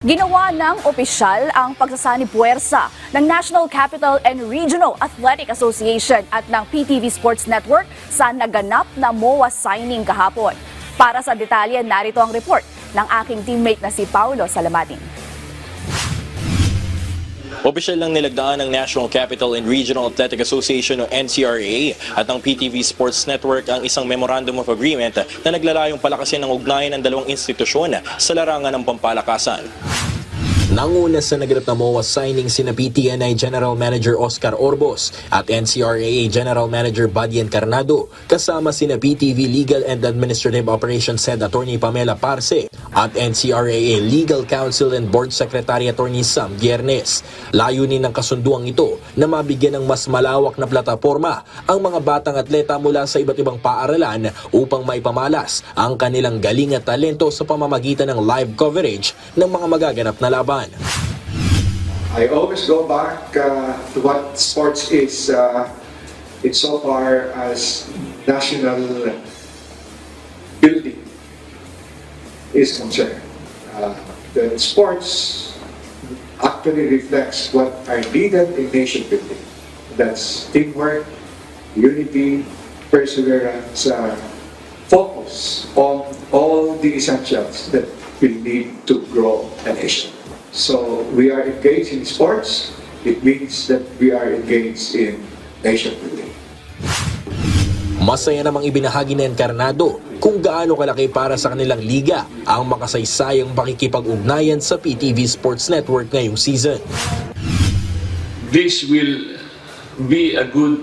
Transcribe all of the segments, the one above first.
Ginawa ng opisyal ang pagsasani-puwersa ng National Capital and Regional Athletic Association at ng PTV Sports Network sa naganap na MOA signing kahapon. Para sa detalye, narito ang report ng aking teammate na si Paulo Salamatin. Opisyal lang nilagdaan ng National Capital and Regional Athletic Association o NCRAA at ng PTV Sports Network ang isang Memorandum of Agreement na naglalayong palakasin ng ugnayan ng dalawang institusyon sa larangan ng pampalakasan. Nanguna sa naganap na MOA signing sina PTNI General Manager Oscar Orbos at NCRAA General Manager Badian Carnado kasama sina PTV Legal and Administrative Operations Head Attorney Pamela Parce at NCRAA Legal Counsel and Board Secretary Attorney Sam Viernes. Layunin ng kasunduang ito na mabigyan ng mas malawak na plataporma ang mga batang atleta mula sa iba't ibang paaralan upang maipamalas ang kanilang galing at talento sa pamamagitan ng live coverage ng mga magaganap na laban. I always go back to what sports is insofar as national building is concerned. The sports actually reflects what are needed in nation building. That's teamwork, unity, perseverance, focus on all the essentials that we need to grow a nation. So we are engaged in sports. It means that we are engaged in nation building. Masaya namang ibinahagi ni Encarnado kung gaano kalaki para sa kanilang liga ang makasaysayang pakikipag-ugnayan sa PTV Sports Network ngayong season. This will be a good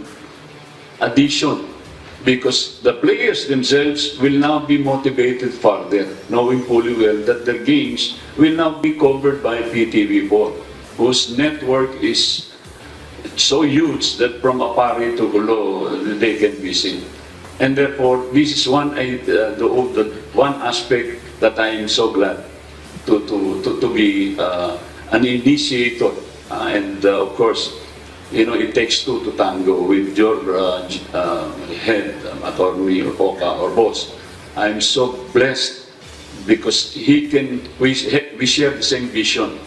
addition because the players themselves will now be motivated further, knowing fully well that the games will now be covered by PTV4, whose network is so huge that from Apari to Gulo, they can be seen. And therefore, this is one aspect that I am so glad to be an initiator. And of course, you know, it takes two to tango with your head, attorney or Oka or boss. I'm so blessed because we share the same vision.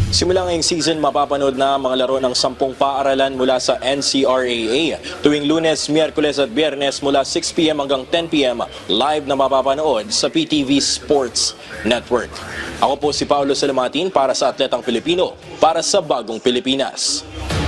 Simula ngayong season, mapapanood na mga laro ng 10 paaralan mula sa NCRAA. Tuwing Lunes, Miyerkules at Biyernes mula 6 p.m. hanggang 10 p.m. live na mapapanood sa PTV Sports Network. Ako po si Paulo Salamatin para sa Atletang Pilipino, para sa Bagong Pilipinas.